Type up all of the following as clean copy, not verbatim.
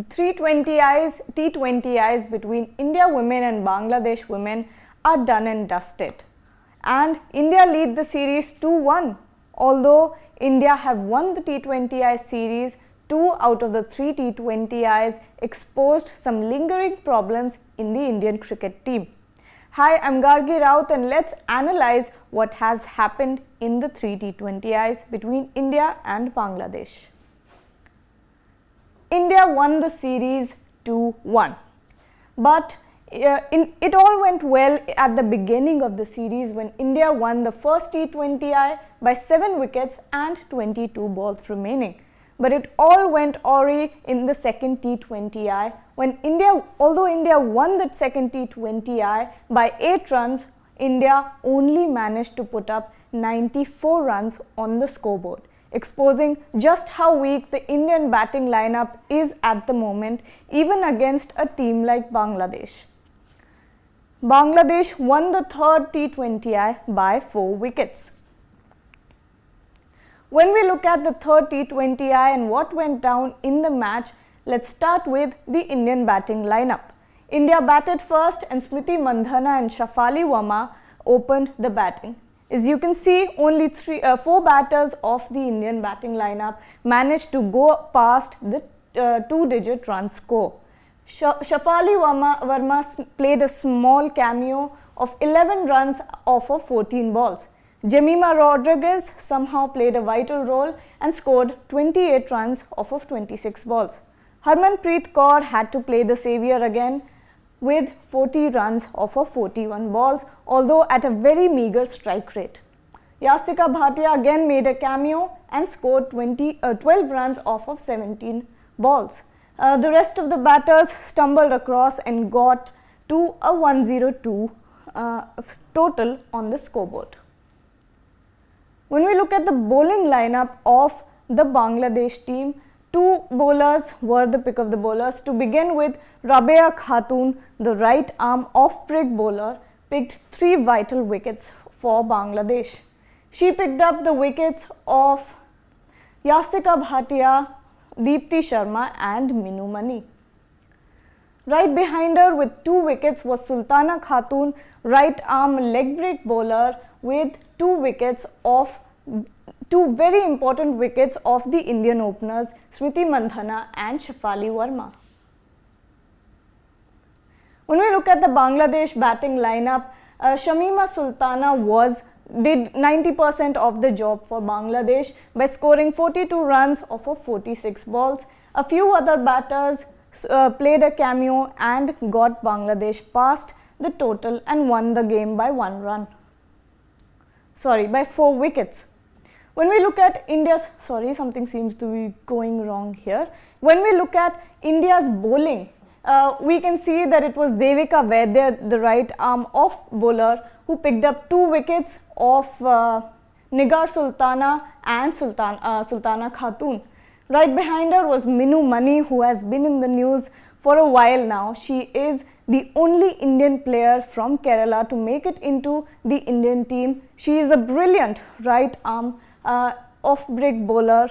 The T20Is between India women and Bangladesh women are done and dusted. And India lead the series 2-1. Although India have won the T20I series, 2 out of the 3 T20Is exposed some lingering problems in the Indian cricket team. Hi, I'm Gargi Raut and let's analyze what has happened in the 3 T20Is between India and Bangladesh. India won the series 2-1, but it all went well at the beginning of the series when India won the first T20I by 7 wickets and 22 balls remaining. But it all went awry in the second T20I when although India won that second T20I by 8 runs, India only managed to put up 94 runs on the scoreboard, exposing just how weak the Indian batting lineup is at the moment, even against a team like Bangladesh. Bangladesh won the third T20I by 4 wickets. When we look at the third T20I and what went down in the match, let's start with the Indian batting lineup. India batted first and Smriti Mandhana and Shafali Verma opened the batting. As you can see, only 4 batters of the Indian batting lineup managed to go past the 2-digit run score. Shafali Verma played a small cameo of 11 runs off of 14 balls. Jemima Rodriguez somehow played a vital role and scored 28 runs off of 26 balls. Harmanpreet Kaur had to play the saviour again with 40 runs off of 41 balls, although at a very meagre strike rate. Yastika Bhatia again made a cameo and scored 12 runs off of 17 balls. The rest of the batters stumbled across and got to a 102 total on the scoreboard. When we look at the bowling lineup of the Bangladesh team, 2 bowlers were the pick of the bowlers. To begin with, Rabea Khatun, the right arm off-break bowler, picked 3 vital wickets for Bangladesh. She picked up the wickets of Yastika Bhatia, Deepti Sharma and Minu Mani. Right behind her with 2 wickets was Sultana Khatun, right arm leg break bowler, with 2 very important wickets of the Indian openers Smriti Mandhana and Shafali Verma. When we look at the Bangladesh batting lineup, Shamima Sultana did 90% of the job for Bangladesh by scoring 42 runs off of 46 balls. A few other batters played a cameo and got Bangladesh past the total and won the game by 4 wickets. When we look at something seems to be going wrong here. When we look at India's bowling, we can see that it was Devika Vaidya, the right arm off bowler, who picked up 2 wickets of Nigar Sultana and Sultana Khatun. Right behind her was Minu Mani, who has been in the news for a while now. She is the only Indian player from Kerala to make it into the Indian team. She is a brilliant right arm off-break bowler.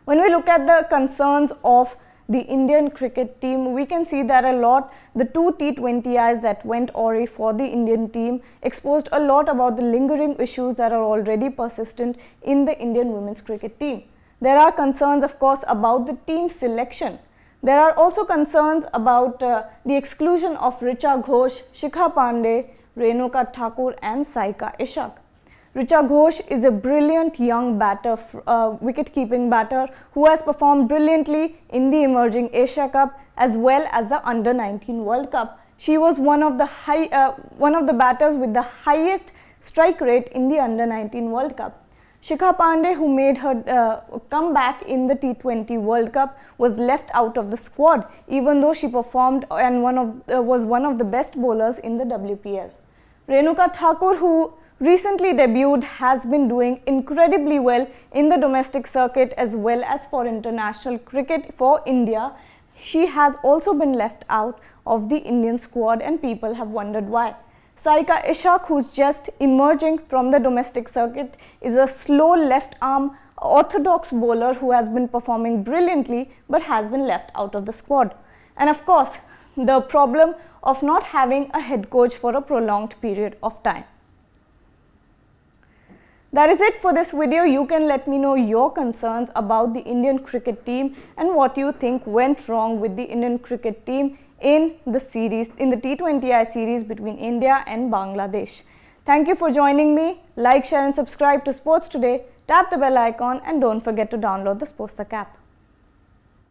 When we look at the concerns of the Indian cricket team, we can see that the 2 T20Is that went awry for the Indian team exposed a lot about the lingering issues that are already persistent in the Indian women's cricket team. There are concerns, of course, about the team selection. There are also concerns about the exclusion of Richa Ghosh, Shikha Pandey, Renuka Thakur and Saika Ishak. Richa Ghosh is a brilliant young batter, wicket-keeping batter who has performed brilliantly in the emerging Asia Cup as well as the Under-19 World Cup. She was one of the batters with the highest strike rate in the Under-19 World Cup. Shikha Pandey, who made her comeback in the T20 World Cup, was left out of the squad, even though she performed and was one of the best bowlers in the WPL. Renuka Thakur, who recently debuted, has been doing incredibly well in the domestic circuit as well as for international cricket for India. She has also been left out of the Indian squad and people have wondered why. Saika Ishak, who's just emerging from the domestic circuit, is a slow left arm orthodox bowler who has been performing brilliantly but has been left out of the squad. And of course, the problem of not having a head coach for a prolonged period of time. That is it for this video. You can let me know your concerns about the Indian cricket team and what you think went wrong with the Indian cricket team in the series, in the T20I series between India and Bangladesh. Thank you for joining me. Like, share and subscribe to Sports Today. Tap the bell icon and don't forget to download the Sports app.